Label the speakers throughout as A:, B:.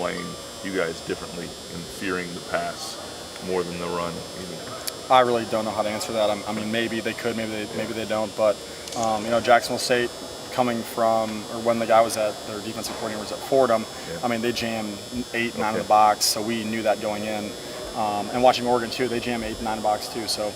A: playing you guys differently and fearing the pass more than the run even?
B: I really don't know how to answer that. I mean, maybe they could, maybe they don't. But Jacksonville State, coming from, or when the guy was at, their defensive coordinator was at Fordham, I mean, they jammed 8, 9 in the box, so we knew that going in. And watching Oregon too, they jam 8 and 9 in the box too. So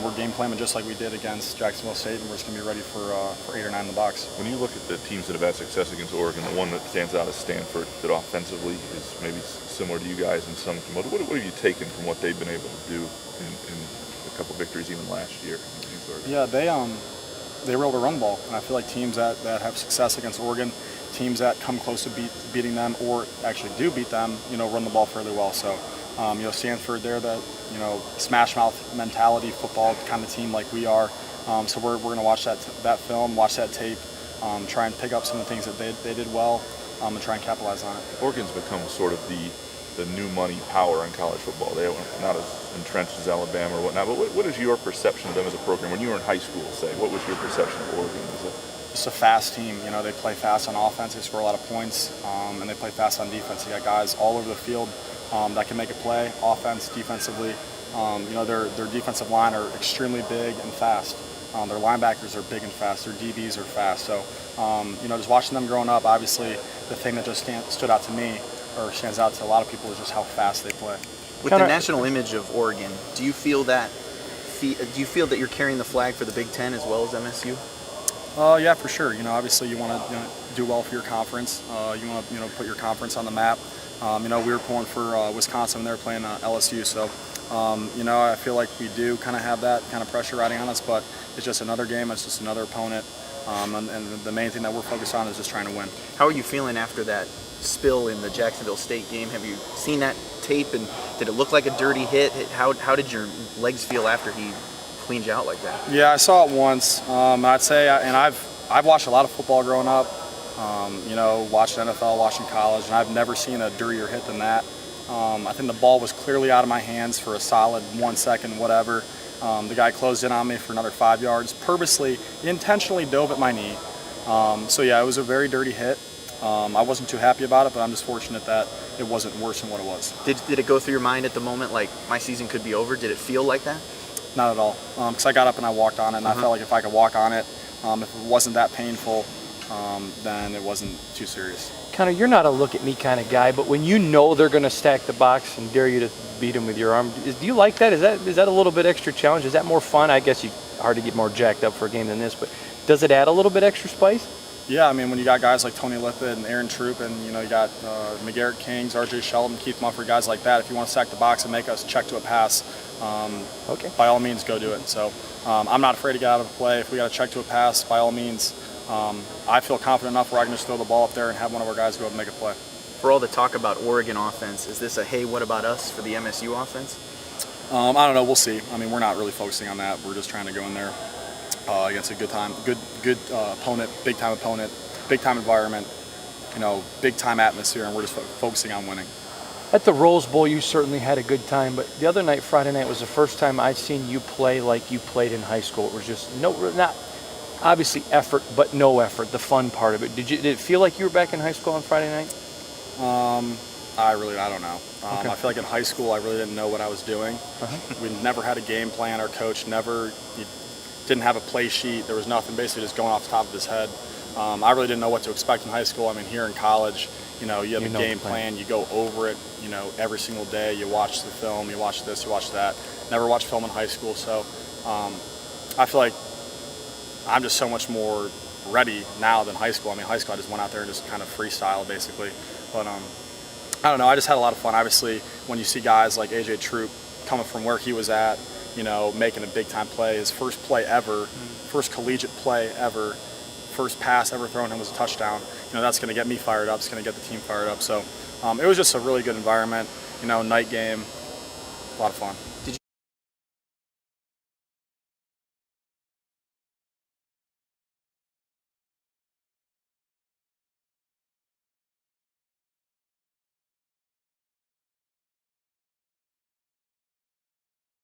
B: we're game planning just like we did against Jacksonville State, and we're just gonna be ready for 8 or 9 in the box.
A: When you look at the teams that have had success against Oregon, the one that stands out is Stanford, that offensively is maybe similar to you guys in some. What have you taken from what they've been able to do in a couple victories even last year?
B: Yeah, they were able to run the ball, and I feel like teams that have success against Oregon, teams that come close to beating them or actually do beat them, run the ball fairly well. So, Stanford, they're the smash mouth mentality football kind of team like we are. So we're going to watch that film, watch that tape, try and pick up some of the things that they did well, and try and capitalize on it.
A: Oregon's become sort of the new money power in college football. They're not as entrenched as Alabama or whatnot, but what is your perception of them as a program? When you were in high school, say, what was your perception of Oregon as
B: just a fast team? They play fast on offense, they score a lot of points, and they play fast on defense. You got guys all over the field that can make a play, offense, defensively. Their defensive line are extremely big and fast. Their linebackers are big and fast. Their DBs are fast. So, just watching them growing up, obviously the thing that just stood out to me, or stands out to a lot of people, is just how fast they play.
C: With the national image of Oregon, do you feel that you're carrying the flag for the Big Ten as well as MSU?
B: Yeah, for sure. Obviously you want to do well for your conference. You want to put your conference on the map. We were pulling for Wisconsin when they were playing LSU, so I feel like we do kind of have that kind of pressure riding on us, but it's just another game. It's just another opponent, and the main thing that we're focused on is just trying to win.
C: How are you feeling after that spill in the Jacksonville State game? Have you seen that tape, and did it look like a dirty hit? How did your legs feel after he cleaned you out like that?
B: Yeah, I saw it once. I'd say, and I've watched a lot of football growing up. Watched NFL, watching college, and I've never seen a dirtier hit than that. I think the ball was clearly out of my hands for a solid 1 second, whatever. The guy closed in on me for another 5 yards, purposely, intentionally dove at my knee. So yeah, it was a very dirty hit. I wasn't too happy about it, but I'm just fortunate that it wasn't worse than what it was.
C: Did it go through your mind at the moment, like, my season could be over? Did it feel like that?
B: Not at all, because I got up and I walked on it, and I felt like if I could walk on it, if it wasn't that painful, then it wasn't too serious.
D: Connor, you're not a look-at-me kind of guy, but when you know they're going to stack the box and dare you to beat them with your arm, do you like that? Is that a little bit extra challenge? Is that more fun? I guess hard to get more jacked up for a game than this, but does it add a little bit extra spice?
B: Yeah, I mean, when you got guys like Tony Lippett and Aaron Troop, and you got McGarrett Kings, R.J. Shelton, Keith Muffrey, guys like that, if you want to stack the box and make us check to a pass, by all means, go do it. So I'm not afraid to get out of a play. If we got to check to a pass, by all means, I feel confident enough where I can just throw the ball up there and have one of our guys go up and make a play.
C: For all the talk about Oregon offense, is this a hey, what about us for the MSU offense?
B: I don't know. We'll see. I mean, we're not really focusing on that. We're just trying to go in there against a good opponent, big time environment, big time atmosphere, and we're just focusing on winning.
D: At the Rose Bowl, you certainly had a good time, but the other night, Friday night, was the first time I'd seen you play like you played in high school. It was just not obviously effort, but no effort, the fun part of it. Did it feel like you were back in high school on Friday night?
B: I don't know. Okay. I feel like in high school I really didn't know what I was doing. We never had a game plan. Our coach didn't have a play sheet. There was nothing, basically just going off the top of his head. I really didn't know what to expect in high school. I mean, here in college, you have a game plan. You go over it, every single day. You watch the film, you watch this, you watch that. Never watched film in high school, so I feel like I'm just so much more ready now than high school. I mean, high school I just went out there and just kind of freestyle basically. But I don't know, I just had a lot of fun. Obviously, when you see guys like A.J. Troop coming from where he was at, making a big time play, his first play ever, first collegiate play ever, first pass ever thrown him was a touchdown. That's going to get me fired up. It's going to get the team fired up. So it was just a really good environment. Night game, a lot of fun.